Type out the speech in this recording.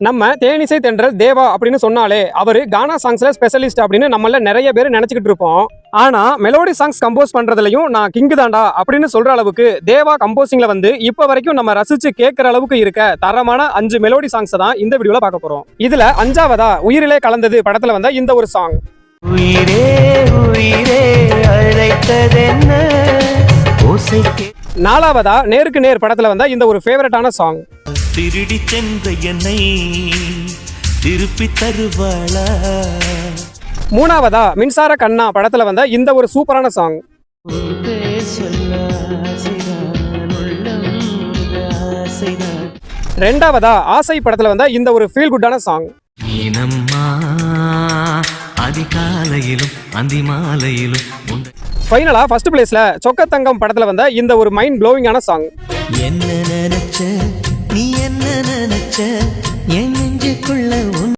நம்ம தேனிசை தென்றல் தேவா அப்படின்னு சொன்னாலே அவரு கானா சாங்ஸ்ல ஸ்பெஷலிஸ்ட் அப்படின்னு நம்மள நிறைய பேர் நினைச்சுக்கிட்டு இருப்போம். ஆனா மெலோடி சாங்ஸ் கம்போஸ் பண்றதுலயும் நான் கிங்கு தாண்டா அப்படின்னு சொல்ற அளவுக்கு தேவா கம்போசிங்ல வந்து இப்ப வரைக்கும் நம்ம ரசிச்சு கேட்கிற அளவுக்கு இருக்க தரமான 5 மெலோடி சாங்ஸ் தான் இந்த வீடியோல பார்க்க போறோம். இதுல 5வதா உயிரிலே கலந்தது படத்துல வந்த இந்த ஒரு சாங். உயிரே உயிரே அழைத்ததென்ன ஓசை. 4வதா நேருக்கு நேர் படத்துல வந்த இந்த ஒரு ஃபேவரட்டான சாங். திருடி சென்ற என்னை திருப்பி தருவாளா. 3வதா மின்சார கண்ணா படத்துல வந்த இந்த ஒரு சூப்பரான சாங். 2வதா ஆசை படத்துல வந்த இந்த ஒரு ஃபீல் குட்டான சாங். அதிகாலையிலும் அந்தி மாலையிலும் ஃபைனலா ஃபர்ஸ்ட் பிளேஸ்ல சொக்கத்தங்கம் படத்துல வந்த இந்த ஒரு மைண்ட் ப்ளோவிங்கான சாங். என்ன நினைச்ச நீ என்ன நினைச்ச என் நெஞ்சுக்குள்ள